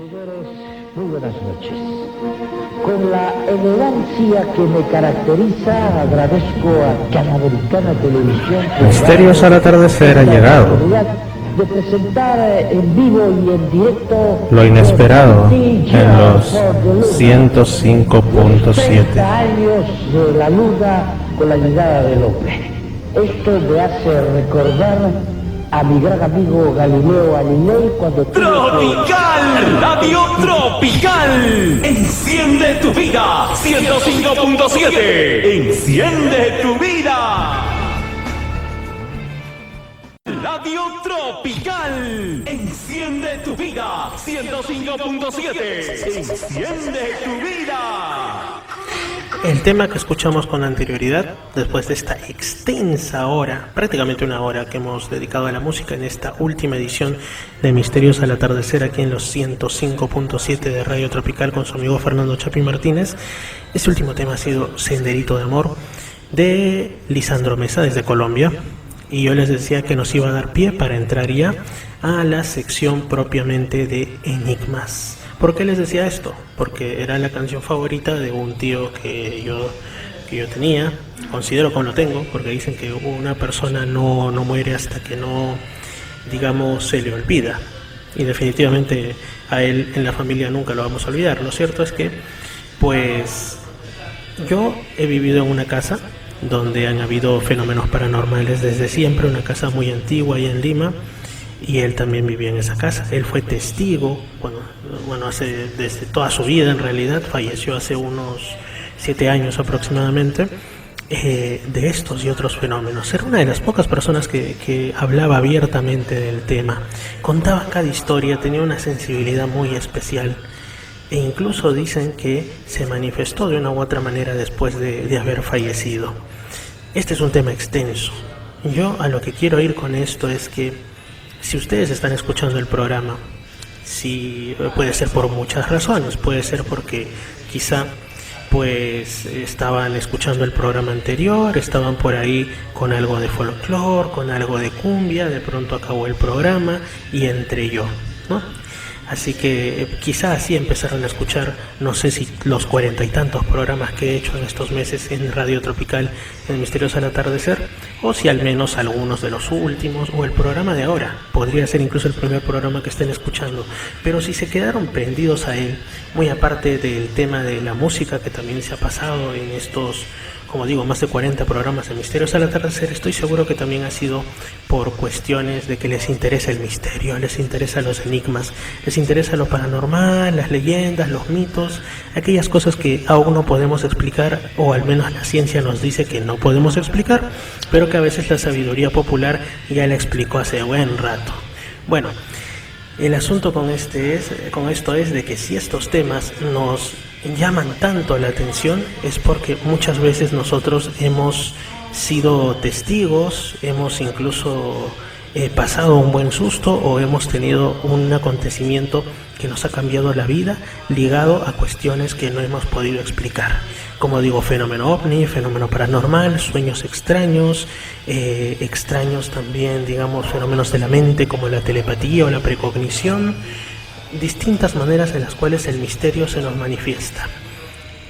Señores, muy buenas noches. Con la elegancia que me caracteriza, agradezco a Canamericana Televisión Misterios al atardecer ha llegado. De presentar en vivo y en directo lo inesperado en los 105.7 años de la luna con la llegada del hombre. Esto me hace recordar a mi gran amigo Galileo Galilei cuando... ¡Tropical! ¡Radio Tropical! ¡Enciende tu vida! 105.7. ¡Enciende tu vida! Radio Tropical. Enciende tu vida. 105.7. Enciende tu vida. El tema que escuchamos con anterioridad, después de esta extensa hora, prácticamente una hora que hemos dedicado a la música en esta última edición de Misterios al Atardecer aquí en los 105.7 de Radio Tropical con su amigo Fernando Chapi Martínez. Este último tema ha sido Senderito de Amor de Lisandro Mesa desde Colombia. Y yo les decía que nos iba a dar pie para entrar ya a la sección propiamente de enigmas. ¿Por qué les decía esto? Porque era la canción favorita de un tío que yo tenía, considero que lo tengo, porque dicen que una persona no muere hasta que no, digamos, se le olvida. Y definitivamente a él en la familia nunca lo vamos a olvidar. Lo cierto es que, pues, yo he vivido en una casa donde han habido fenómenos paranormales desde siempre, una casa muy antigua ahí en Lima, y él también vivía en esa casa. Él fue testigo, desde toda su vida en realidad, falleció hace unos 7 años aproximadamente, de estos y otros fenómenos. Era una de las pocas personas que hablaba abiertamente del tema, contaba cada historia, tenía una sensibilidad muy especial. E incluso dicen que se manifestó de una u otra manera después de haber fallecido. Este es un tema extenso. Yo a lo que quiero ir con esto es que si ustedes están escuchando el programa, si puede ser por muchas razones, puede ser porque quizá pues estaban escuchando el programa anterior, estaban por ahí con algo de folclore, con algo de cumbia, de pronto acabó el programa y entré yo, ¿no? Así que quizá así empezaron a escuchar, no sé si los 40 y tantos programas que he hecho en estos meses en Radio Tropical, en Misterios al Atardecer, o si al menos algunos de los últimos, o el programa de ahora, podría ser incluso el primer programa que estén escuchando. Pero si se quedaron prendidos a él, muy aparte del tema de la música que también se ha pasado en estos, como digo, más de 40 programas de Misterios al Atardecer, estoy seguro que también ha sido por cuestiones de que les interesa el misterio, les interesa los enigmas, les interesa lo paranormal, las leyendas, los mitos, aquellas cosas que aún no podemos explicar, o al menos la ciencia nos dice que no podemos explicar, pero que a veces la sabiduría popular ya la explicó hace buen rato. Bueno, el asunto con esto es de que si estos temas nos llaman tanto la atención es porque muchas veces nosotros hemos sido testigos, hemos incluso pasado un buen susto o hemos tenido un acontecimiento que nos ha cambiado la vida ligado a cuestiones que no hemos podido explicar. Como digo, fenómeno ovni, fenómeno paranormal, sueños extraños, extraños también, digamos, fenómenos de la mente como la telepatía o la precognición, distintas maneras en las cuales el misterio se nos manifiesta.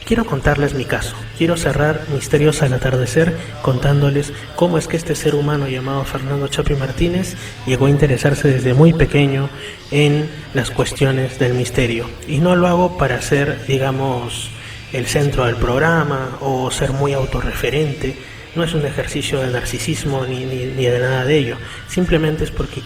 Quiero contarles mi caso, quiero cerrar Misterios al Atardecer contándoles cómo es que este ser humano llamado Fernando Chapi Martínez llegó a interesarse desde muy pequeño en las cuestiones del misterio. Y no lo hago para ser, digamos, el centro del programa o ser muy autorreferente. No es un ejercicio de narcisismo ni de nada de ello. Simplemente es porque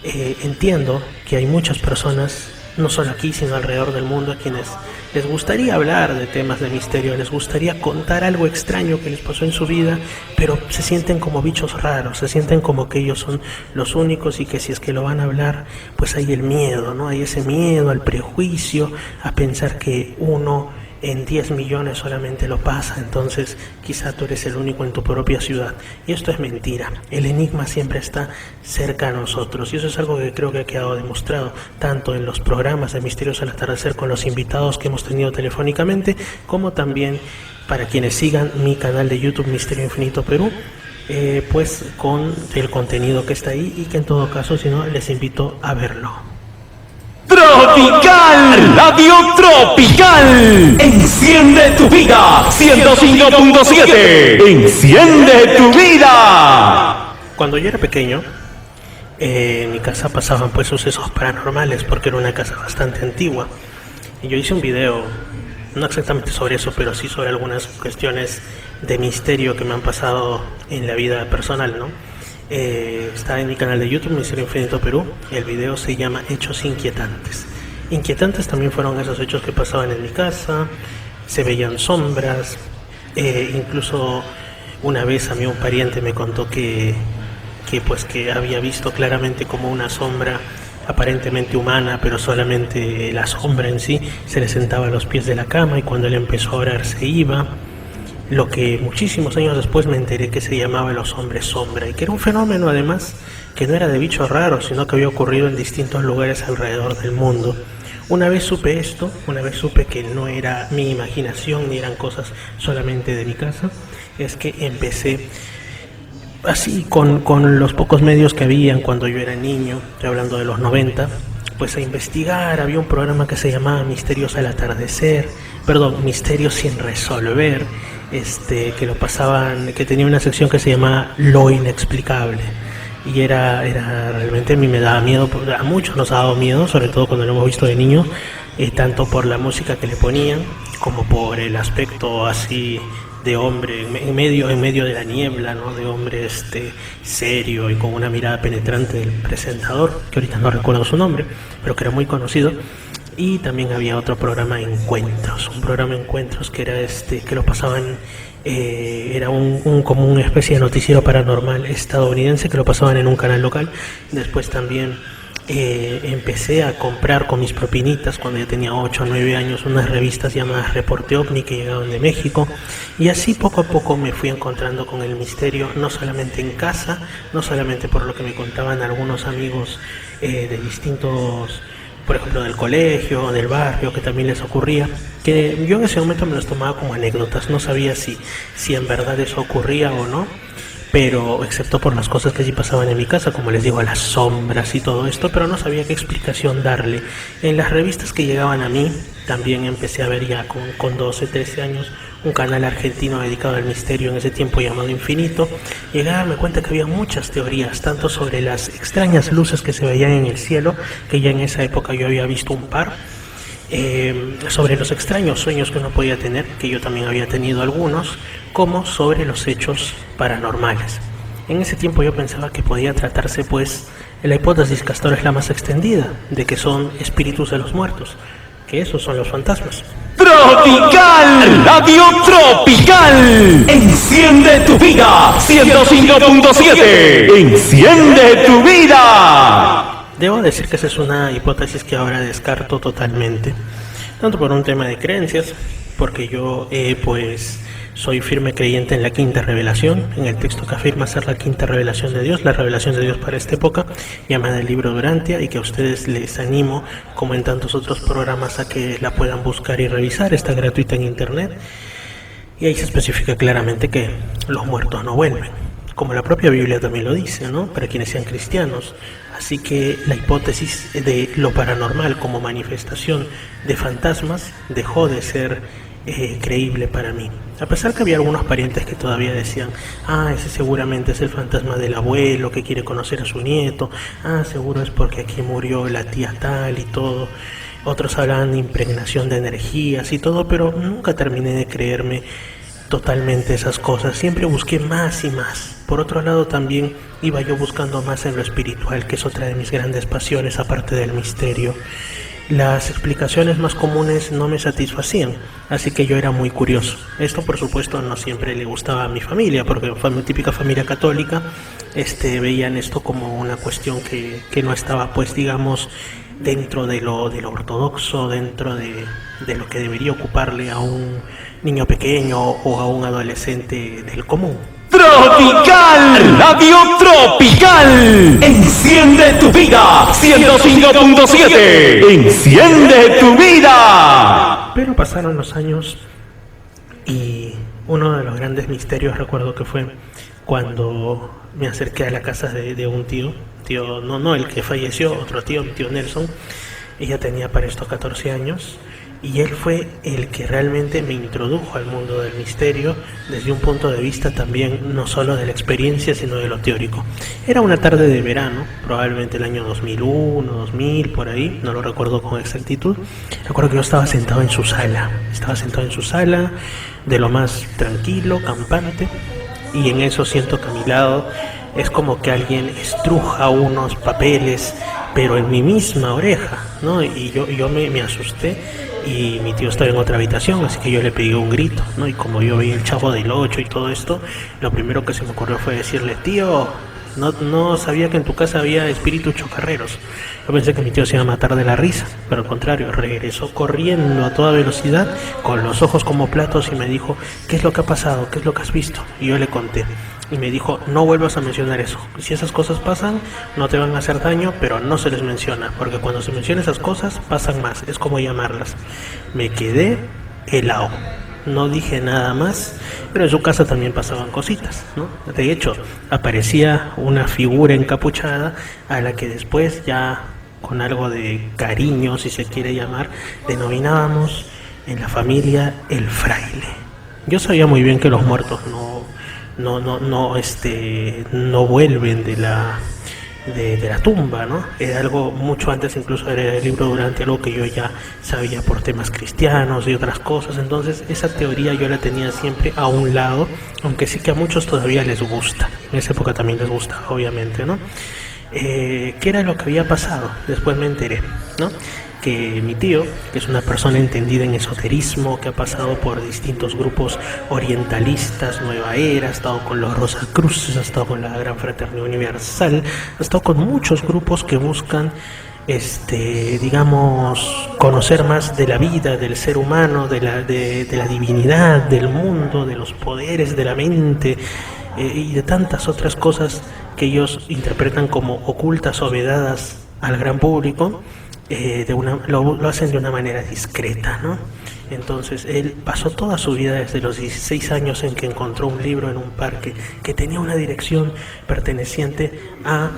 entiendo que hay muchas personas, no solo aquí sino alrededor del mundo, a quienes les gustaría hablar de temas de misterio, les gustaría contar algo extraño que les pasó en su vida, pero se sienten como bichos raros, se sienten como que ellos son los únicos y que si es que lo van a hablar, pues hay el miedo, ¿no? Hay ese miedo al prejuicio, a pensar que uno en 10 millones solamente lo pasa, entonces quizá tú eres el único en tu propia ciudad. Y esto es mentira. El enigma siempre está cerca a nosotros y eso es algo que creo que ha quedado demostrado tanto en los programas de Misterios al Atardecer con los invitados que hemos tenido telefónicamente, como también para quienes sigan mi canal de YouTube Misterio Infinito Perú, pues con el contenido que está ahí y que en todo caso, si no, les invito a verlo. Tropical, Radio Tropical. Enciende tu vida, 105.7. Enciende tu vida. Cuando yo era pequeño, en mi casa pasaban pues sucesos paranormales porque era una casa bastante antigua. Y yo hice un video, no exactamente sobre eso, pero sí sobre algunas cuestiones de misterio que me han pasado en la vida personal, ¿no? Está en mi canal de YouTube, Misterio Infinito Perú. El video se llama Hechos Inquietantes. Inquietantes también fueron esos hechos que pasaban en mi casa. Se veían sombras. Incluso una vez a mí un pariente me contó que había visto claramente como una sombra aparentemente humana, pero solamente la sombra en sí se le sentaba a los pies de la cama, y cuando él empezó a orar se iba. Lo que muchísimos años después me enteré que se llamaba los hombres sombra, y que era un fenómeno además que no era de bichos raros, sino que había ocurrido en distintos lugares alrededor del mundo. Una vez supe esto, una vez supe que no era mi imaginación ni eran cosas solamente de mi casa, es que empecé así con los pocos medios que habían cuando yo era niño, estoy hablando de los 90, pues a investigar. Había un programa que se llamaba Misterios sin resolver, que lo pasaban, que tenía una sección que se llamaba Lo Inexplicable, y era realmente, a mí me daba miedo, a muchos nos ha dado miedo, sobre todo cuando lo hemos visto de niño, tanto por la música que le ponían como por el aspecto así de hombre en medio de la niebla, ¿no? De hombre serio y con una mirada penetrante del presentador, que ahorita no recuerdo su nombre, pero que era muy conocido. Y también había otro programa, un programa Encuentros, que era que lo pasaban, era como una especie de noticiero paranormal estadounidense que lo pasaban en un canal local. Después también empecé a comprar con mis propinitas, cuando ya tenía 8 o 9 años, unas revistas llamadas Reporte OVNI que llegaban de México, y así poco a poco me fui encontrando con el misterio, no solamente en casa, no solamente por lo que me contaban algunos amigos de distintos, por ejemplo del colegio, del barrio, que también les ocurría, que yo en ese momento me los tomaba como anécdotas, no sabía si en verdad eso ocurría o no, pero excepto por las cosas que sí pasaban en mi casa, como les digo, las sombras y todo esto, pero no sabía qué explicación darle. En las revistas que llegaban a mí, también empecé a ver ya con 12, 13 años, un canal argentino dedicado al misterio en ese tiempo llamado Infinito. Llegué a darme cuenta que había muchas teorías, tanto sobre las extrañas luces que se veían en el cielo, que ya en esa época yo había visto un par, sobre los extraños sueños que uno podía tener, que yo también había tenido algunos, como sobre los hechos paranormales. En ese tiempo yo pensaba que podía tratarse, pues, la hipótesis que hasta ahora es la más extendida, de que son espíritus de los muertos, que esos son los fantasmas. Tropical, Radio Tropical. Enciende tu vida, 105.7. Enciende tu vida. Debo decir que esa es una hipótesis que ahora descarto totalmente, tanto por un tema de creencias, porque yo pues soy firme creyente en la quinta revelación, en el texto que afirma ser la quinta revelación de Dios, la revelación de Dios para esta época, llamada el libro de Urantia, y que a ustedes les animo, como en tantos otros programas, a que la puedan buscar y revisar. Está gratuita en internet, y ahí se especifica claramente que los muertos no vuelven, como la propia Biblia también lo dice, ¿no? Para quienes sean cristianos. Así que la hipótesis de lo paranormal como manifestación de fantasmas dejó de ser creíble para mí. A pesar que había algunos parientes que todavía decían: ese seguramente es el fantasma del abuelo que quiere conocer a su nieto, seguro es porque aquí murió la tía tal y todo. Otros hablaban de impregnación de energías y todo, pero nunca terminé de creerme totalmente esas cosas. Siempre busqué más y más. Por otro lado, también iba yo buscando más en lo espiritual, que es otra de mis grandes pasiones, aparte del misterio. Las explicaciones más comunes no me satisfacían, así que yo era muy curioso. Esto, por supuesto, no siempre le gustaba a mi familia, porque fue mi típica familia católica. Veían esto como una cuestión que no estaba, pues, digamos, dentro de lo ortodoxo, dentro de lo que debería ocuparle a un niño pequeño o a un adolescente del común. Tropical, Radio Tropical. Enciende tu vida, 105.7. Enciende tu vida. Pero pasaron los años y uno de los grandes misterios recuerdo que fue cuando me acerqué a la casa de un tío, no el que falleció, otro tío, mi tío Nelson. Ella tenía para esto 14 años y él fue el que realmente me introdujo al mundo del misterio desde un punto de vista también no solo de la experiencia sino de lo teórico. Era una tarde de verano, probablemente el año 2001, 2000, por ahí, no lo recuerdo con exactitud. Recuerdo que yo estaba sentado en su sala, de lo más tranquilo, campante, y en eso siento que a mi lado es como que alguien estruja unos papeles, pero en mi misma oreja, ¿no? Y yo me asusté y mi tío estaba en otra habitación, así que yo le pegué un grito, ¿no? Y como yo veía el Chavo del Ocho y todo esto, lo primero que se me ocurrió fue decirle: tío, no sabía que en tu casa había espíritus chocarreros. Yo pensé que mi tío se iba a matar de la risa, pero al contrario, regresó corriendo a toda velocidad, con los ojos como platos, y me dijo: ¿qué es lo que ha pasado? ¿Qué es lo que has visto? Y yo le conté. Y me dijo: no vuelvas a mencionar eso. Si esas cosas pasan, no te van a hacer daño, pero no se les menciona, porque cuando se menciona esas cosas, pasan más. Es como llamarlas. Me quedé helado. No dije nada más, pero en su casa también pasaban cositas, ¿no? De hecho, aparecía una figura encapuchada a la que después, ya con algo de cariño, si se quiere llamar, denominábamos en la familia el fraile. Yo sabía muy bien que los muertos no vuelven de la tumba, ¿no? Era algo mucho antes incluso de leer el libro Durante, algo que yo ya sabía por temas cristianos y otras cosas. Entonces esa teoría yo la tenía siempre a un lado, aunque sí que a muchos todavía les gusta. En esa época también les gusta, obviamente, ¿no? ¿Qué era lo que había pasado? Después me enteré, ¿no? Que mi tío, que es una persona entendida en esoterismo, que ha pasado por distintos grupos orientalistas, Nueva Era, ha estado con los Rosacruces, ha estado con la Gran Fraternidad Universal, ha estado con muchos grupos que buscan digamos, conocer más de la vida, del ser humano, de la divinidad, del mundo, de los poderes de la mente, y de tantas otras cosas que ellos interpretan como ocultas o vedadas al gran público. Lo hacen de una manera discreta, ¿no? Entonces él pasó toda su vida desde los 16 años en que encontró un libro en un parque que tenía una dirección perteneciente a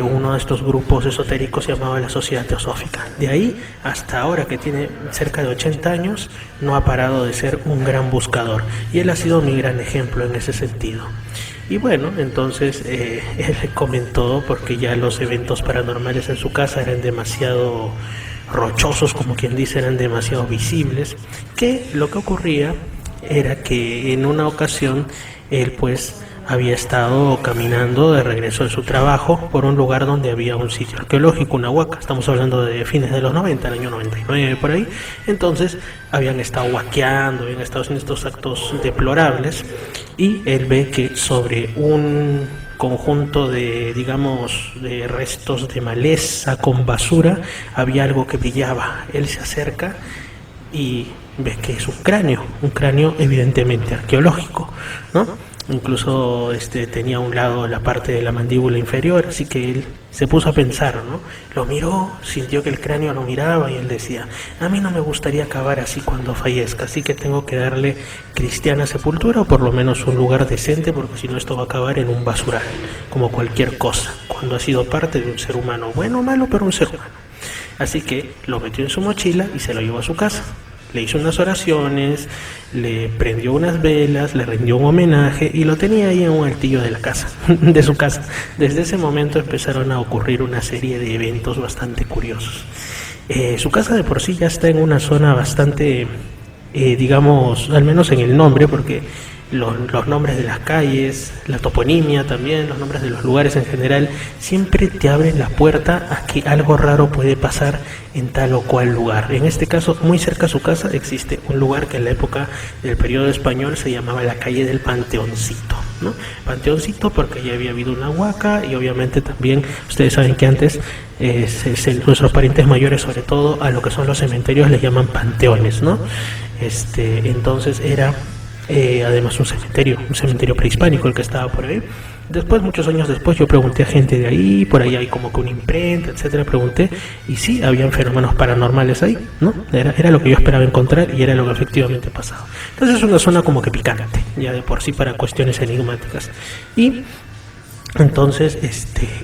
uno de estos grupos esotéricos llamado la Sociedad Teosófica. De ahí hasta ahora, que tiene cerca de 80 años, no ha parado de ser un gran buscador, y él ha sido mi gran ejemplo en ese sentido. Y bueno, entonces él comentó, porque ya los eventos paranormales en su casa eran demasiado rochosos, como quien dice, eran demasiado visibles, que lo que ocurría era que en una ocasión él pues había estado caminando de regreso de su trabajo por un lugar donde había un sitio arqueológico, una huaca. Estamos hablando de fines de los 90, el año 99 por ahí. Entonces habían estado huaqueando, habían estado haciendo estos actos deplorables, y él ve que sobre un conjunto de, digamos, de restos de maleza con basura había algo que brillaba. Él se acerca y ve que es un cráneo evidentemente arqueológico, ¿no? Incluso tenía a un lado la parte de la mandíbula inferior, así que él se puso a pensar, ¿no? Lo miró, sintió que el cráneo lo miraba, y él decía: a mí no me gustaría acabar así cuando fallezca, así que tengo que darle cristiana sepultura, o por lo menos un lugar decente, porque si no esto va a acabar en un basural, como cualquier cosa, cuando ha sido parte de un ser humano, bueno o malo, pero un ser humano. Así que lo metió en su mochila y se lo llevó a su casa. Le hizo unas oraciones, le prendió unas velas, le rindió un homenaje y lo tenía ahí en un altillo de la casa, de su casa. Desde ese momento empezaron a ocurrir una serie de eventos bastante curiosos. Su casa de por sí ya está en una zona bastante, digamos, al menos en el nombre, porque los nombres de las calles, la toponimia también, los nombres de los lugares en general, siempre te abren la puerta a que algo raro puede pasar en tal o cual lugar. En este caso, muy cerca a su casa existe un lugar que en la época del periodo español se llamaba la calle del Panteoncito, ¿no? Panteoncito porque ya había habido una huaca, y obviamente también ustedes saben que antes nuestros parientes mayores, sobre todo a lo que son los cementerios, les llaman panteones, ¿no? Entonces era además un cementerio prehispánico el que estaba por ahí. Después, muchos años después, yo pregunté a gente de ahí, por ahí hay como que una imprenta, etcétera, pregunté, y sí, habían fenómenos paranormales ahí, ¿no? Era lo que yo esperaba encontrar, y era lo que efectivamente pasaba. Entonces es una zona como que picante, ya de por sí, para cuestiones enigmáticas. Y entonces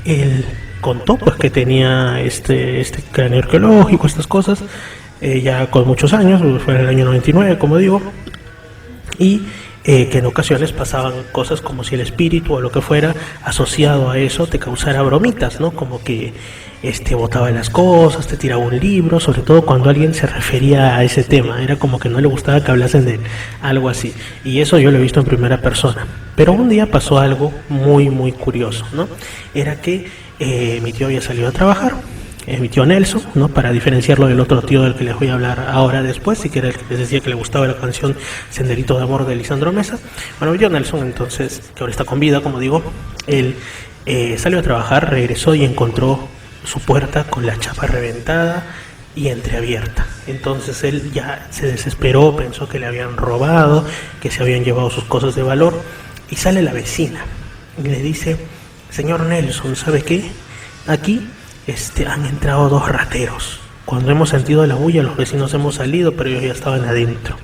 él contó pues que tenía este cráneo arqueológico, estas cosas, ya con muchos años, fue en el año 99, como digo, y que en ocasiones pasaban cosas como si el espíritu o lo que fuera asociado a eso te causara bromitas, ¿no? Como que botaba las cosas, te tiraba un libro, sobre todo cuando alguien se refería a ese tema, era como que no le gustaba que hablasen de él, algo así, y eso yo lo he visto en primera persona. Pero un día pasó algo muy muy curioso, ¿no? Era que mi tío había salido a trabajar, mi tío Nelson, ¿no? Para diferenciarlo del otro tío del que les voy a hablar ahora después, y que era el que les decía que le gustaba la canción Senderito de Amor de Lisandro Mesa. Bueno, mi tío Nelson, entonces, que ahora está con vida, como digo, él salió a trabajar, regresó y encontró su puerta con la chapa reventada y entreabierta. Entonces él ya se desesperó, pensó que le habían robado, que se habían llevado sus cosas de valor, y sale la vecina y le dice: señor Nelson, ¿sabe qué? Aquí han entrado 2 rateros. Cuando hemos sentido la bulla, los vecinos hemos salido, pero ellos ya estaban adentro.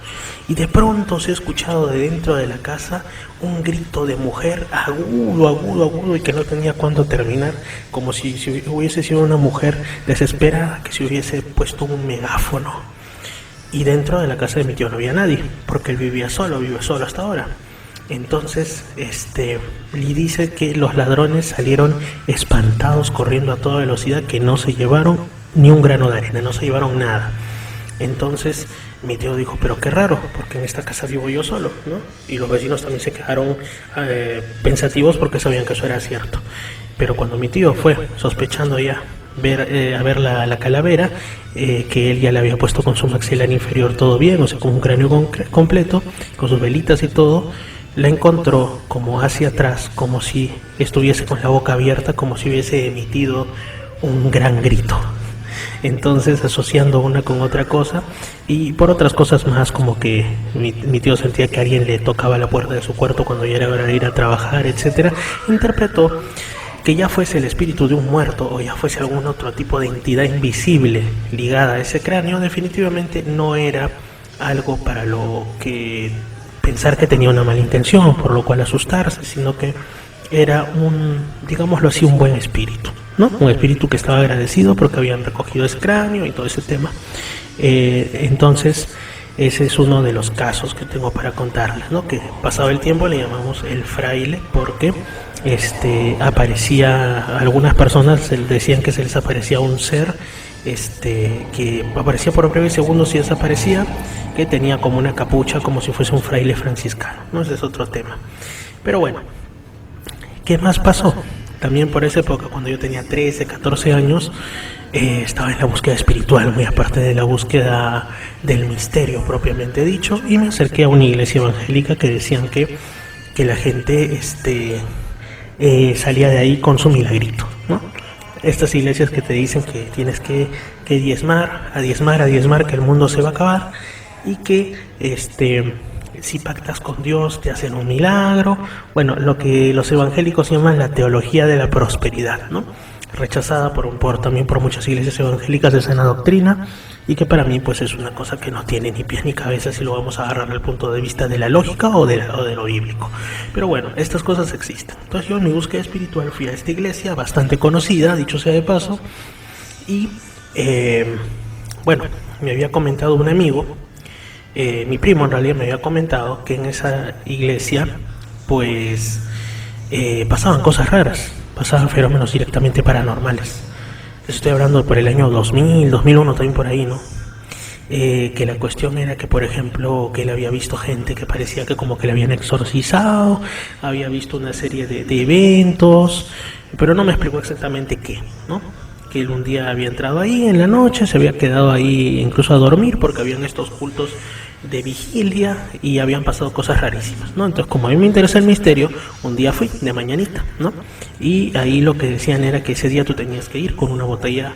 Y de pronto se ha escuchado de dentro de la casa un grito de mujer agudo, y que no tenía cuándo terminar, como si hubiese sido una mujer desesperada que se hubiese puesto un megáfono. Y dentro de la casa de mi tío no había nadie, porque él vive solo hasta ahora. Entonces, le dice que los ladrones salieron espantados, corriendo a toda velocidad, que no se llevaron ni un grano de arena, no se llevaron nada. Entonces mi tío dijo: pero qué raro, porque en esta casa vivo yo solo, ¿no? Y los vecinos también se quedaron pensativos, porque sabían que eso era cierto. Pero cuando mi tío fue sospechando ya a ver la calavera, que él ya le había puesto con su maxilar inferior todo bien, o sea, con un cráneo completo, con sus velitas y todo, la encontró como hacia atrás, como si estuviese con la boca abierta, como si hubiese emitido un gran grito. Entonces, asociando una con otra cosa, y por otras cosas más, como que mi tío sentía que alguien le tocaba la puerta de su cuarto cuando ya era hora de ir a trabajar, etcétera, interpretó que ya fuese el espíritu de un muerto o ya fuese algún otro tipo de entidad invisible ligada a ese cráneo. Definitivamente no era algo para lo que pensar que tenía una mala intención, por lo cual asustarse, sino que era digámoslo así, un buen espíritu, ¿no? Un espíritu que estaba agradecido porque habían recogido ese cráneo y todo ese tema. Entonces, ese es uno de los casos que tengo para contarles, ¿no? Que pasado el tiempo le llamamos el fraile, porque aparecía, algunas personas decían que se les aparecía un ser que aparecía por breves segundos y desaparecía, que tenía como una capucha, como si fuese un fraile franciscano, ¿no? Ese es otro tema. Pero bueno, ¿qué más pasó? También por esa época, cuando yo tenía 13, 14 años, estaba en la búsqueda espiritual, muy aparte de la búsqueda del misterio propiamente dicho, y me acerqué a una iglesia evangélica que decían que la gente salía de ahí con su milagrito, ¿no? Estas iglesias que te dicen que tienes que diezmar, que el mundo se va a acabar, y que si pactas con Dios te hacen un milagro. Bueno, lo que los evangélicos llaman la teología de la prosperidad, ¿no? Rechazada también por muchas iglesias evangélicas de sana doctrina, y que para mí pues es una cosa que no tiene ni pies ni cabeza si lo vamos a agarrar al punto de vista de la lógica o de lo bíblico. Pero bueno, estas cosas existen. Entonces yo en mi búsqueda espiritual fui a esta iglesia bastante conocida, dicho sea de paso, y bueno, me había comentado un amigo, mi primo en realidad me había comentado que en esa iglesia pues pasaban cosas raras, pasaban fenómenos directamente paranormales. Estoy hablando por el año 2000, 2001 también por ahí, ¿no? Que la cuestión era que, por ejemplo, que él había visto gente que parecía que como que le habían exorcizado, había visto una serie de eventos, pero no me explicó exactamente qué, ¿no? Que él un día había entrado ahí en la noche, se había quedado ahí incluso a dormir porque habían estos cultos de vigilia y habían pasado cosas rarísimas, ¿no? Entonces, como a mí me interesa el misterio, un día fui de mañanita, ¿no? Y ahí lo que decían era que ese día tú tenías que ir con una botella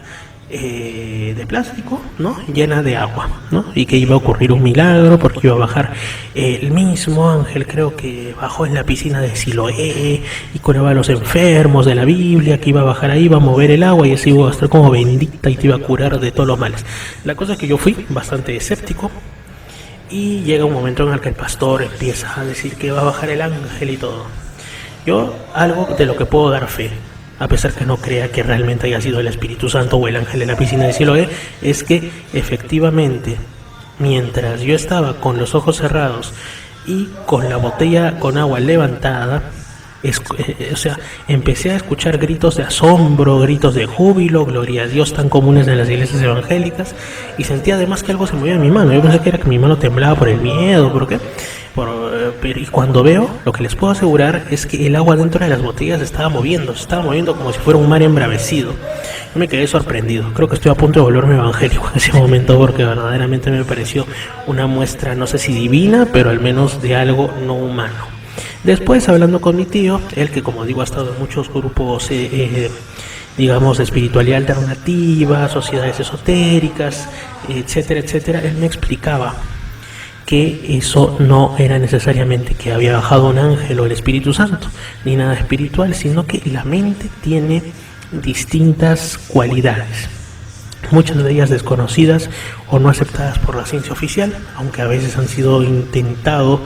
de plástico, ¿no? Llena de agua, ¿no? Y que iba a ocurrir un milagro porque iba a bajar el mismo ángel, creo que bajó en la piscina de Siloé y curaba a los enfermos de la Biblia, que iba a bajar ahí, iba a mover el agua y así iba a estar como bendita y te iba a curar de todos los males. La cosa es que yo fui bastante escéptico, y llega un momento en el que el pastor empieza a decir que va a bajar el ángel y todo. Yo, algo de lo que puedo dar fe, a pesar que no crea que realmente haya sido el Espíritu Santo o el ángel de la piscina de Siloé, es que efectivamente, mientras yo estaba con los ojos cerrados y con la botella con agua levantada, empecé a escuchar gritos de asombro, gritos de júbilo, gloria a Dios, tan comunes en las iglesias evangélicas, y sentí además que algo se movía en mi mano. Yo pensé que era que mi mano temblaba por el miedo, ¿por qué? Y cuando veo, lo que les puedo asegurar es que el agua dentro de las botellas se estaba moviendo como si fuera un mar embravecido. Yo me quedé sorprendido. Creo que estoy a punto de volverme evangélico en ese momento, porque verdaderamente me pareció una muestra, no sé si divina, pero al menos de algo no humano. Después, hablando con mi tío, él que, como digo, ha estado en muchos grupos, digamos, de espiritualidad alternativa, sociedades esotéricas, etcétera, etcétera, él me explicaba que eso no era necesariamente que había bajado un ángel o el Espíritu Santo, ni nada espiritual, sino que la mente tiene distintas cualidades, muchas de ellas desconocidas o no aceptadas por la ciencia oficial, aunque a veces han sido intentado,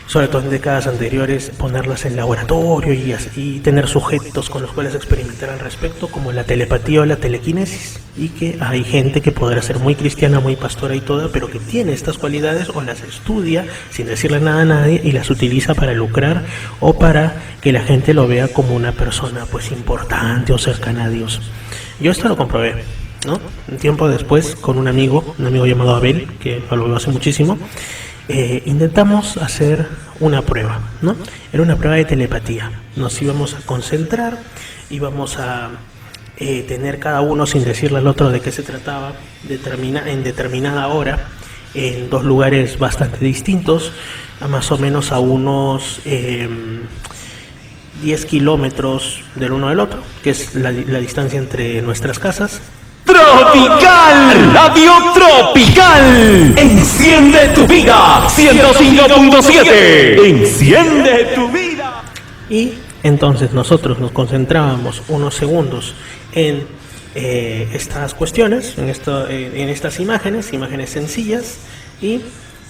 sobre todo en décadas anteriores, ponerlas en laboratorio y tener sujetos con los cuales experimentar al respecto, como la telepatía o la telequinesis, y que hay gente que podrá ser muy cristiana, muy pastora y toda, pero que tiene estas cualidades o las estudia sin decirle nada a nadie y las utiliza para lucrar o para que la gente lo vea como una persona pues importante o cercana a Dios. Yo esto lo comprobé, ¿no? Un tiempo después, con un amigo llamado Abel, que lo veo hace muchísimo, intentamos hacer una prueba, ¿no? Era una prueba de telepatía. Nos íbamos a concentrar, íbamos a tener cada uno, sin decirle al otro de qué se trataba, en determinada hora, en dos lugares bastante distintos, a más o menos a unos 10 kilómetros del uno del otro, que es la distancia entre nuestras casas. Tropical, Radio Tropical, enciende tu vida, 105.7, enciende tu vida. Y entonces nosotros nos concentrábamos unos segundos en estas cuestiones, en estas imágenes sencillas, y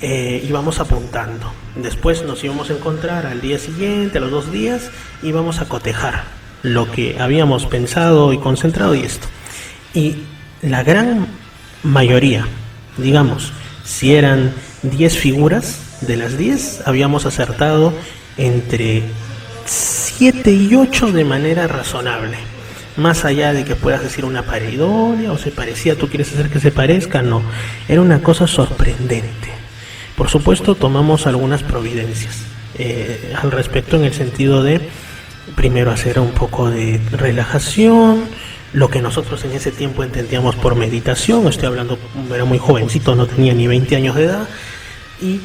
íbamos apuntando. Después nos íbamos a encontrar al día siguiente, a los 2 días, íbamos a cotejar lo que habíamos pensado y concentrado y esto. Y la gran mayoría, digamos, si eran 10 figuras, de las 10 habíamos acertado entre 7 y 8 de manera razonable. Más allá de que puedas decir una pareidolia o se parecía, tú quieres hacer que se parezca, no. Era una cosa sorprendente. Por supuesto, tomamos algunas providencias al respecto, en el sentido de primero hacer un poco de relajación, lo que nosotros en ese tiempo entendíamos por meditación. Estoy hablando, era muy jovencito, no tenía ni 20 años de edad, y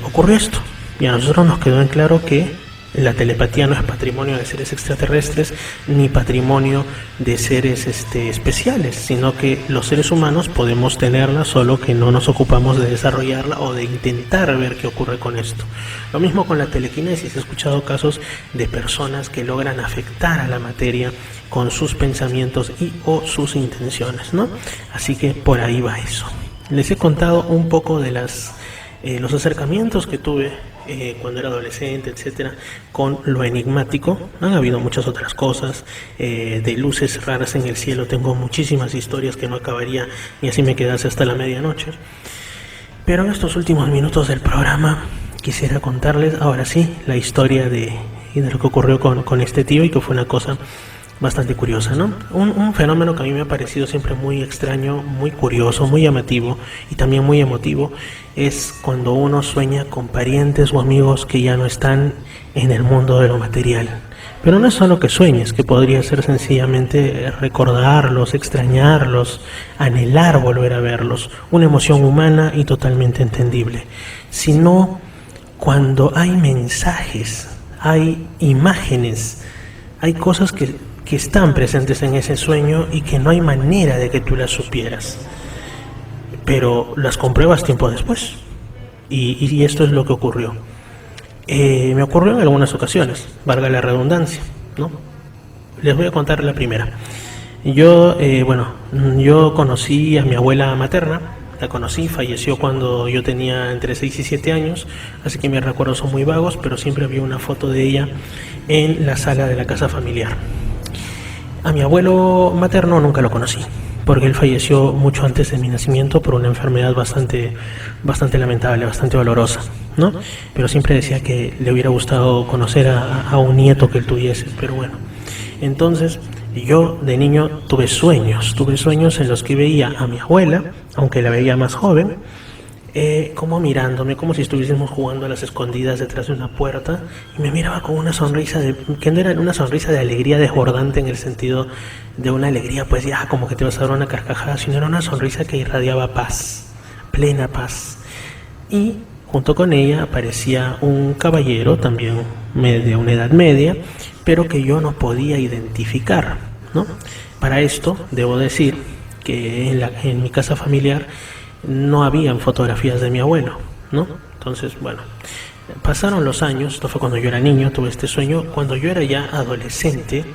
ocurrió esto, y a nosotros nos quedó en claro que la telepatía no es patrimonio de seres extraterrestres ni patrimonio de seres especiales, sino que los seres humanos podemos tenerla, solo que no nos ocupamos de desarrollarla o de intentar ver qué ocurre con esto. Lo mismo con la telequinesis. He escuchado casos de personas que logran afectar a la materia con sus pensamientos y o sus intenciones, ¿no? Así que por ahí va eso. Les he contado un poco de los acercamientos que tuve cuando era adolescente, etcétera, con lo enigmático. Han habido muchas otras cosas, de luces raras en el cielo. Tengo muchísimas historias que no acabaría y así me quedase hasta la medianoche. Pero en estos últimos minutos del programa quisiera contarles, ahora sí, la historia de lo que ocurrió con este tío, y que fue una cosa bastante curiosa, ¿no? Un fenómeno que a mí me ha parecido siempre muy extraño, muy curioso, muy llamativo y también muy emotivo, es cuando uno sueña con parientes o amigos que ya no están en el mundo de lo material. Pero no es solo que sueñes, que podría ser sencillamente recordarlos, extrañarlos, anhelar volver a verlos, una emoción humana y totalmente entendible, sino cuando hay mensajes, hay imágenes, hay cosas que están presentes en ese sueño y que no hay manera de que tú las supieras, pero las compruebas tiempo después. Y esto es lo que ocurrió. Me ocurrió en algunas ocasiones, valga la redundancia, ¿no? Les voy a contar la primera. Yo conocí a mi abuela materna. La conocí, falleció cuando yo tenía entre 6 y 7 años, así que mis recuerdos son muy vagos, pero siempre había una foto de ella en la sala de la casa familiar. A mi abuelo materno nunca lo conocí, porque él falleció mucho antes de mi nacimiento por una enfermedad bastante lamentable, bastante dolorosa, ¿no? Pero siempre decía que le hubiera gustado conocer a un nieto que él tuviese, pero bueno. Entonces, yo de niño tuve sueños en los que veía a mi abuela, aunque la veía más joven, como mirándome, como si estuviésemos jugando a las escondidas detrás de una puerta, y me miraba con una sonrisa que no era una sonrisa de alegría desbordante en el sentido de una alegría pues ya como que te vas a dar una carcajada, sino era una sonrisa que irradiaba paz, plena paz. Y junto con ella aparecía un caballero también de una edad media, pero que yo no podía identificar, ¿no? Para esto debo decir que en mi casa familiar no habían fotografías de mi abuelo, ¿no? Entonces, bueno, pasaron los años. Esto fue cuando yo era niño, tuve este sueño. Cuando yo era ya adolescente,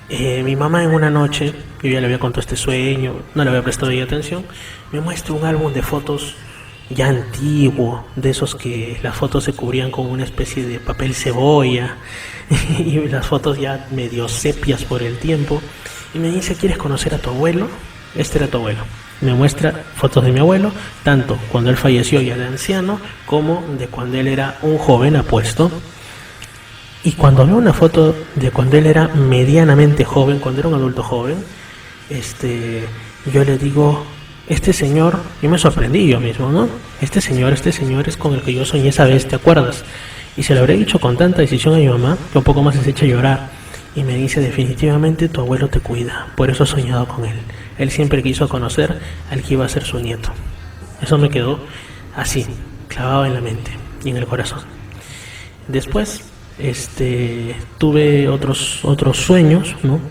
mi mamá en una noche, yo ya le había contado este sueño, no le había prestado ya atención, me muestra un álbum de fotos ya antiguo, de esos que las fotos se cubrían con una especie de papel cebolla y las fotos ya medio sepias por el tiempo, y me dice: ¿quieres conocer a tu abuelo? Este era tu abuelo. Me muestra fotos de mi abuelo, tanto cuando él falleció ya de anciano, como de cuando él era un joven apuesto. Y cuando veo una foto de cuando él era medianamente joven, cuando era un adulto joven, yo le digo: este señor, yo me sorprendí yo mismo, ¿no? Este señor es con el que yo soñé esa vez, ¿te acuerdas? Y se lo habré dicho con tanta decisión a mi mamá, que un poco más se echa a llorar. Y me dice: definitivamente tu abuelo te cuida, por eso he soñado con él. Él siempre quiso conocer al que iba a ser su nieto. Eso me quedó así, clavado en la mente y en el corazón. Después, tuve otros sueños, ¿no?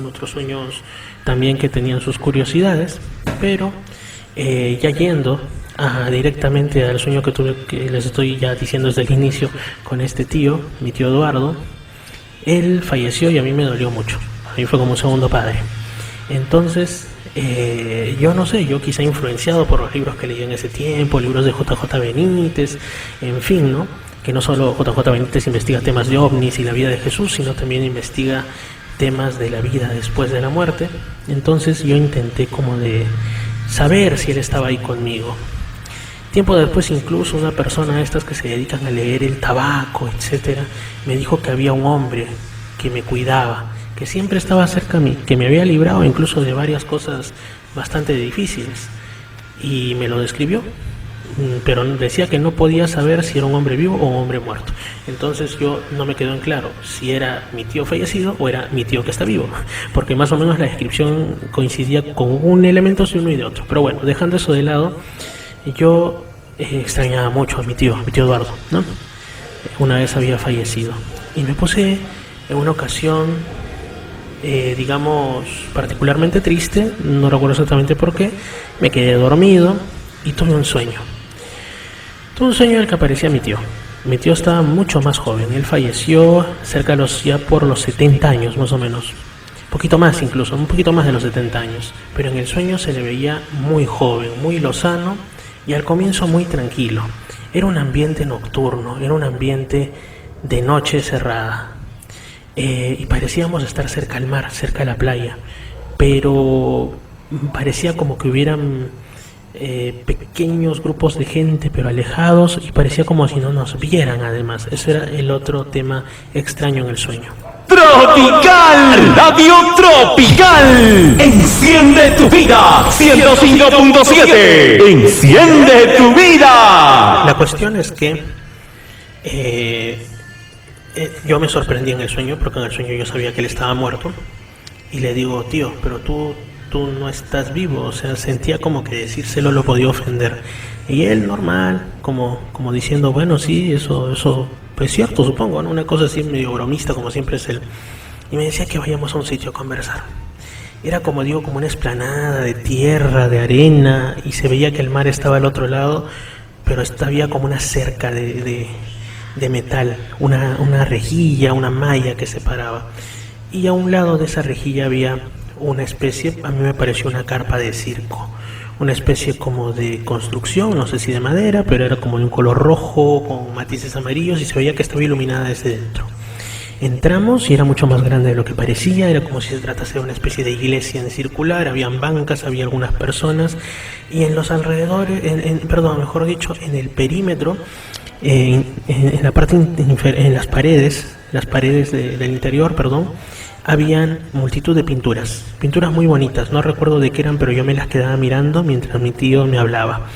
Otros sueños también que tenían sus curiosidades, pero ya yendo directamente al sueño que tuve, que les estoy ya diciendo desde el inicio, con este tío, mi tío Eduardo. Él falleció y a mí me dolió mucho. A mí fue como un segundo padre. Entonces, yo no sé, yo quizá influenciado por los libros que leí en ese tiempo, libros de JJ Benítez, en fin, ¿no? Que no solo JJ Benítez investiga temas de ovnis y la vida de Jesús, sino también investiga temas de la vida después de la muerte. Entonces yo intenté como de saber si él estaba ahí conmigo. Tiempo después, incluso una persona de estas que se dedican a leer el tabaco, etcétera, me dijo que había un hombre que me cuidaba, que siempre estaba cerca a mí, que me había librado incluso de varias cosas bastante difíciles, y me lo describió, pero decía que no podía saber si era un hombre vivo o un hombre muerto. Entonces yo no me quedó en claro si era mi tío fallecido o era mi tío que está vivo, porque más o menos la descripción coincidía con un elemento de uno y de otro. Pero bueno, dejando eso de lado, yo extrañaba mucho a mi tío Eduardo, ¿no? Una vez había fallecido y me puse en una ocasión, digamos, particularmente triste, no recuerdo exactamente por qué. Me quedé dormido y tuve un sueño en el que aparecía mi tío. Mi tío estaba mucho más joven, él falleció cerca de ya por los 70 años más o menos, poquito más incluso, un poquito más de los 70 años, pero en el sueño se le veía muy joven, muy lozano, y al comienzo muy tranquilo. Era un ambiente nocturno, era un ambiente de noche cerrada, y parecíamos estar cerca al mar, cerca a la playa, pero parecía como que hubieran pequeños grupos de gente pero alejados, y parecía como si no nos vieran. Además, ese era el otro tema extraño en el sueño. Tropical, Radio Tropical, enciende tu vida, 105.7, enciende tu vida. La cuestión es que yo me sorprendí en el sueño, porque en el sueño yo sabía que él estaba muerto, y le digo: tío, pero tú no estás vivo. O sea, sentía como que decírselo lo podía ofender, y él normal, como diciendo: bueno, sí, eso es cierto, supongo, ¿no? Una cosa así medio bromista, como siempre es él. Y me decía que vayamos a un sitio a conversar. Era como digo, como una explanada de tierra, de arena, y se veía que el mar estaba al otro lado, pero había como una cerca de metal, una rejilla, una malla que separaba, y a un lado de esa rejilla había una especie, a mí me pareció una carpa de circo, una especie como de construcción, no sé si de madera, pero era como de un color rojo con matices amarillos, y se veía que estaba iluminada desde dentro. Entramos y era mucho más grande de lo que parecía, era como si se tratase de una especie de iglesia en circular, habían bancas, había algunas personas, y en los alrededores, mejor dicho, en el perímetro, en la parte en las paredes del interior, habían multitud de pinturas muy bonitas, no recuerdo de qué eran, pero yo me las quedaba mirando mientras mi tío me hablaba.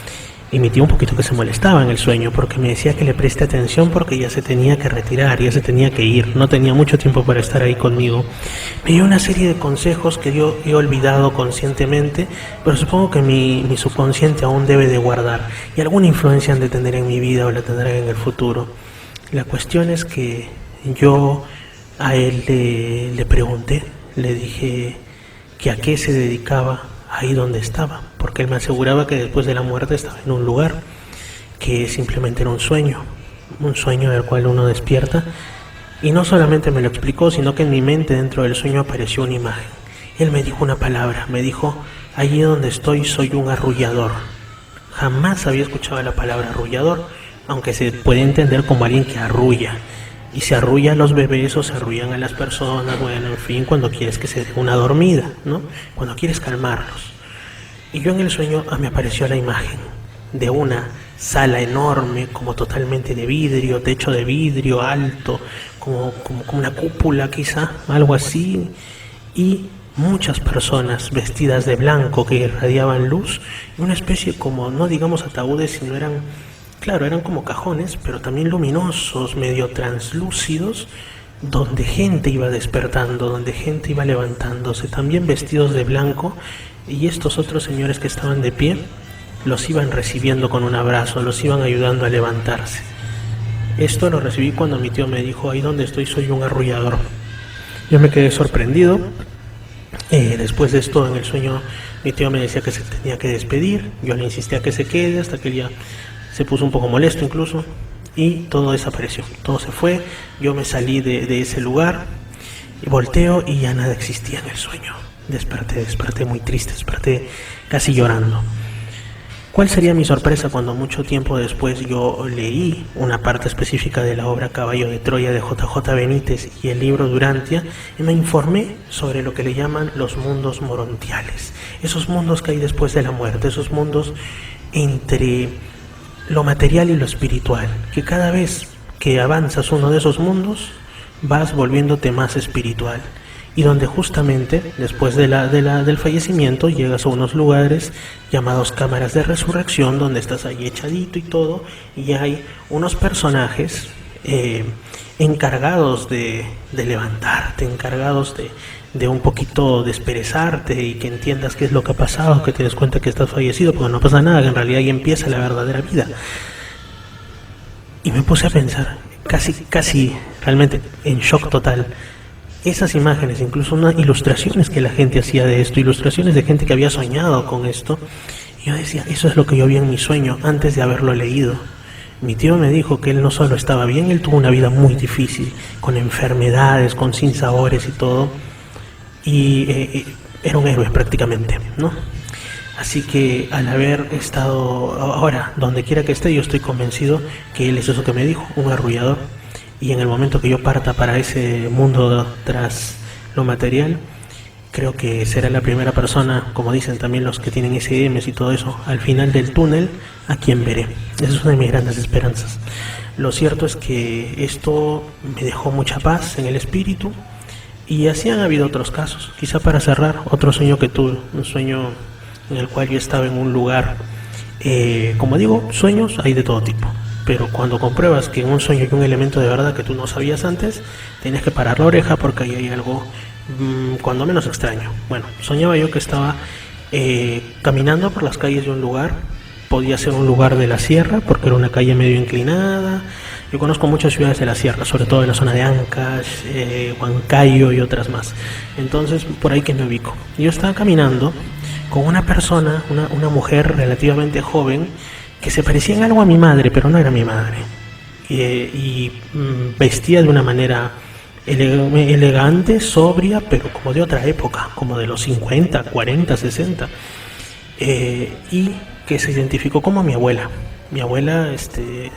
Y mi tío un poquito que se molestaba en el sueño porque me decía que le preste atención porque ya se tenía que retirar, ya se tenía que ir, no tenía mucho tiempo para estar ahí conmigo. Me dio una serie de consejos que yo he olvidado conscientemente, pero supongo que mi subconsciente aún debe de guardar y alguna influencia han de tener en mi vida o la tendrán en el futuro. La cuestión es que yo a él le pregunté, le dije que a qué se dedicaba ahí donde estaba, porque él me aseguraba que después de la muerte estaba en un lugar, que simplemente era un sueño del cual uno despierta, y no solamente me lo explicó, sino que en mi mente dentro del sueño apareció una imagen. Él me dijo una palabra, me dijo, allí donde estoy soy un arrullador. Jamás había escuchado la palabra arrullador, aunque se puede entender como alguien que arrulla, y se arrulla a los bebés o se arrullan a las personas, bueno, en fin, cuando quieres que se dé una dormida, ¿no? Cuando quieres calmarlos. Y yo en el sueño me apareció la imagen de una sala enorme, como totalmente de vidrio, techo de vidrio alto, como una cúpula quizá, algo así, y muchas personas vestidas de blanco que irradiaban luz, y una especie como, no digamos ataúdes, sino eran como cajones, pero también luminosos, medio translúcidos, donde gente iba despertando, donde gente iba levantándose, también vestidos de blanco, y estos otros señores que estaban de pie, los iban recibiendo con un abrazo, los iban ayudando a levantarse. Esto lo recibí cuando mi tío me dijo, ahí donde estoy soy un arrullador. Yo me quedé sorprendido. Después de esto, en el sueño, mi tío me decía que se tenía que despedir, yo le insistía que se quede hasta que él ya se puso un poco molesto incluso, y todo desapareció, todo se fue. Yo me salí de ese lugar y volteo y ya nada existía en el sueño. Desperté muy triste, desperté casi llorando. ¿Cuál sería mi sorpresa cuando mucho tiempo después yo leí una parte específica de la obra Caballo de Troya de J.J. Benítez y el libro Durantia, y me informé sobre lo que le llaman los mundos morontiales, esos mundos que hay después de la muerte, esos mundos entre lo material y lo espiritual, que cada vez que avanzas uno de esos mundos vas volviéndote más espiritual, y donde justamente después del fallecimiento llegas a unos lugares llamados cámaras de resurrección, donde estás ahí echadito y todo, y hay unos personajes encargados de levantarte, encargados de un poquito desperezarte y que entiendas qué es lo que ha pasado, que te des cuenta que estás fallecido, porque no pasa nada, que en realidad ahí empieza la verdadera vida. Y me puse a pensar, casi realmente en shock total, esas imágenes, incluso unas ilustraciones que la gente hacía de esto, ilustraciones de gente que había soñado con esto, y yo decía, eso es lo que yo vi en mi sueño antes de haberlo leído. Mi tío me dijo que él no solo estaba bien, él tuvo una vida muy difícil, con enfermedades, con sinsabores y todo, y era un héroe prácticamente, ¿no? Así que al haber estado ahora, donde quiera que esté, yo estoy convencido que él es eso que me dijo, un arrullador, y en el momento que yo parta para ese mundo tras lo material, creo que será la primera persona, como dicen también los que tienen SMs y todo eso, al final del túnel, a quien veré. Esa es una de mis grandes esperanzas. Lo cierto es que esto me dejó mucha paz en el espíritu, y así han habido otros casos. Quizá para cerrar, otro sueño que tuve, un sueño en el cual yo estaba en un lugar, como digo, sueños hay de todo tipo, pero cuando compruebas que en un sueño hay un elemento de verdad que tú no sabías antes, tienes que parar la oreja porque ahí hay algo cuando menos extraño. Bueno, soñaba yo que estaba caminando por las calles de un lugar, podía ser un lugar de la sierra porque era una calle medio inclinada. Yo conozco muchas ciudades de la sierra, sobre todo en la zona de Ancash, Huancayo y otras más. Entonces, por ahí que me ubico. Yo estaba caminando con una persona, una mujer relativamente joven, que se parecía en algo a mi madre, pero no era mi madre. Y vestía de una manera elegante, sobria, pero como de otra época, como de los 50, 40, 60. Y que se identificó como mi abuela. mi abuela,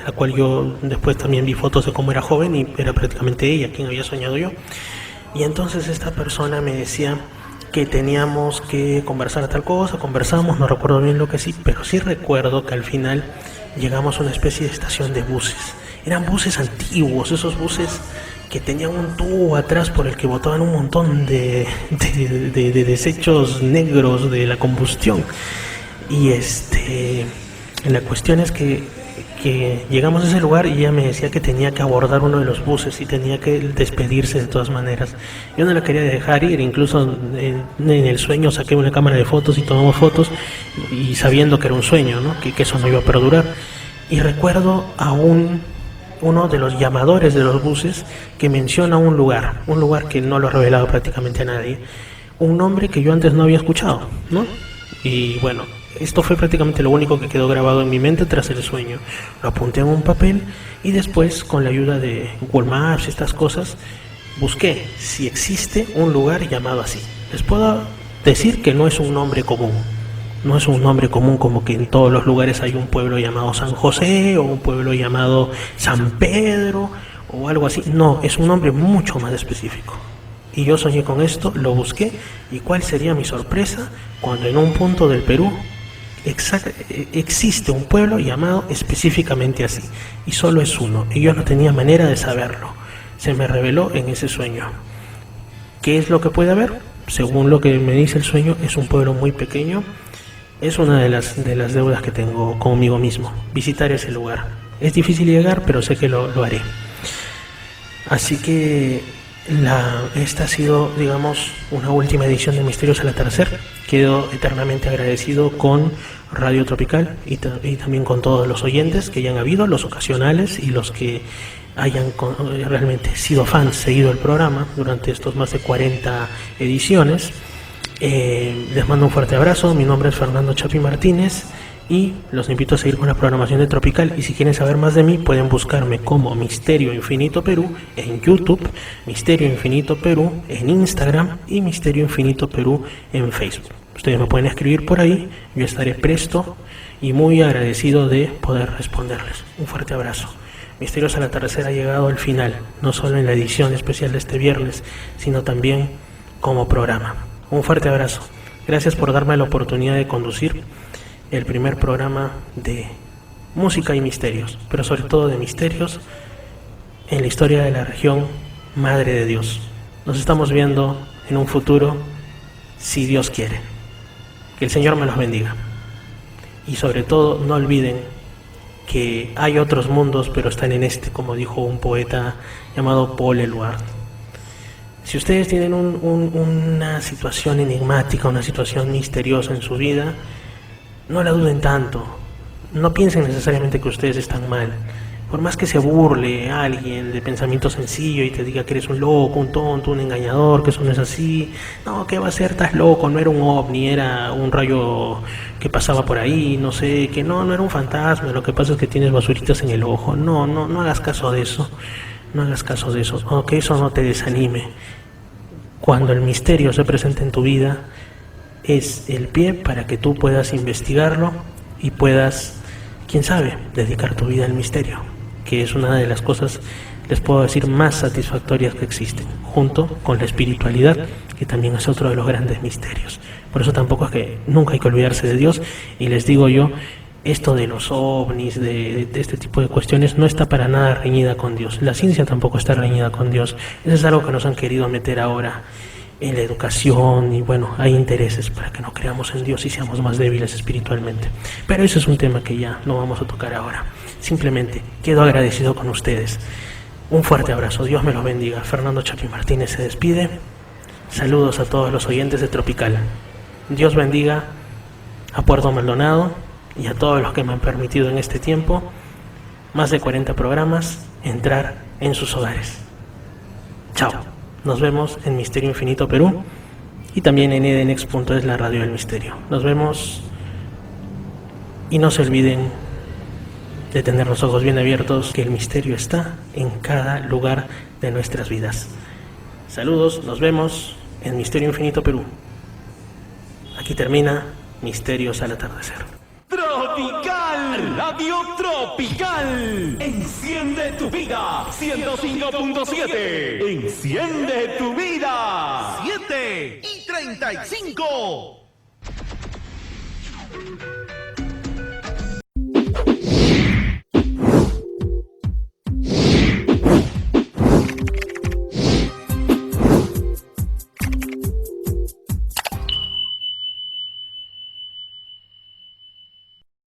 la cual yo después también vi fotos de cómo era joven y era prácticamente ella quien había soñado yo. Y entonces esta persona me decía que teníamos que conversar tal cosa, conversamos, no recuerdo bien lo que sí, pero sí recuerdo que al final llegamos a una especie de estación de buses. Eran buses antiguos, esos buses que tenían un tubo atrás por el que botaban un montón de desechos negros de la combustión. Y la cuestión es que llegamos a ese lugar y ella me decía que tenía que abordar uno de los buses y tenía que despedirse de todas maneras. Yo no la quería dejar ir, incluso en el sueño saqué una cámara de fotos y tomamos fotos y sabiendo que era un sueño, ¿no? que eso no iba a perdurar. Y recuerdo a uno de los llamadores de los buses que menciona un lugar que no lo ha revelado prácticamente a nadie, un nombre que yo antes no había escuchado, ¿no? Y bueno, esto fue prácticamente lo único que quedó grabado en mi mente tras el sueño. Lo apunté en un papel y después, con la ayuda de Google Maps y estas cosas, busqué si existe un lugar llamado así. Les puedo decir que no es un nombre común. No es un nombre común como que en todos los lugares hay un pueblo llamado San José o un pueblo llamado San Pedro o algo así. No, es un nombre mucho más específico. Y yo soñé con esto, lo busqué, y cuál sería mi sorpresa cuando en un punto del Perú existe un pueblo llamado específicamente así, y solo es uno, y yo no tenía manera de saberlo. Se me reveló en ese sueño. ¿Qué es lo que puede haber? Según lo que me dice el sueño, es un pueblo muy pequeño. Es una de las deudas que tengo conmigo mismo, visitar ese lugar. Es difícil llegar, pero sé que lo haré. Así que esta ha sido, digamos, una última edición de Misterios al Atardecer. Quedo eternamente agradecido con Radio Tropical y también con todos los oyentes que hayan habido, los ocasionales y los que hayan realmente sido fans, seguido el programa durante estos más de 40 ediciones. Les mando un fuerte abrazo. Mi nombre es Fernando Chapi Martínez y los invito a seguir con la programación de Tropical, y si quieren saber más de mí pueden buscarme como Misterio Infinito Perú en YouTube, Misterio Infinito Perú en Instagram y Misterio Infinito Perú en Facebook. Ustedes me pueden escribir por ahí, yo estaré presto y muy agradecido de poder responderles. Un fuerte abrazo. Misterios al Atardecer ha llegado al final, no solo en la edición especial de este viernes, sino también como programa. Un fuerte abrazo. Gracias por darme la oportunidad de conducir el primer programa de música y misterios, pero sobre todo de misterios en la historia de la región Madre de Dios. Nos estamos viendo en un futuro, si Dios quiere. Que el Señor me los bendiga. Y sobre todo, no olviden que hay otros mundos, pero están en este, como dijo un poeta llamado Paul Eluard. Si ustedes tienen una situación enigmática, una situación misteriosa en su vida, no la duden tanto. No piensen necesariamente que ustedes están mal. Por más que se burle a alguien de pensamiento sencillo y te diga que eres un loco, un tonto, un engañador, que eso no es así. No, ¿qué va a ser? Estás loco, no era un ovni, era un rayo que pasaba por ahí, no sé, que no era un fantasma, lo que pasa es que tienes basuritas en el ojo. No hagas caso de eso. No hagas caso de eso, o que eso no te desanime. Cuando el misterio se presenta en tu vida, es el pie para que tú puedas investigarlo y puedas, quién sabe, dedicar tu vida al misterio, que es una de las cosas, les puedo decir, más satisfactorias que existen, junto con la espiritualidad, que también es otro de los grandes misterios. Por eso tampoco es que nunca hay que olvidarse de Dios, y les digo yo, esto de los ovnis, de este tipo de cuestiones, no está para nada reñida con Dios. La ciencia tampoco está reñida con Dios. Eso es algo que nos han querido meter ahora en la educación, y bueno, hay intereses para que no creamos en Dios y seamos más débiles espiritualmente. Pero eso es un tema que ya no vamos a tocar ahora. Simplemente quedo agradecido con ustedes. Un fuerte abrazo, Dios me los bendiga. Fernando Chapi Martínez se despide. Saludos a todos los oyentes de Tropical. Dios bendiga a Puerto Maldonado y a todos los que me han permitido en este tiempo, más de 40 programas, entrar en sus hogares. Chao. Nos vemos en Misterio Infinito Perú y también en edenex.es, la radio del misterio. Nos vemos y no se olviden de tener los ojos bien abiertos, que el misterio está en cada lugar de nuestras vidas. Saludos, nos vemos en Misterio Infinito Perú. Aquí termina Misterios al Atardecer. Tropical Radio Tropical. Tropical. Enciende tu vida. 105.7. Enciende tu vida. 7:35.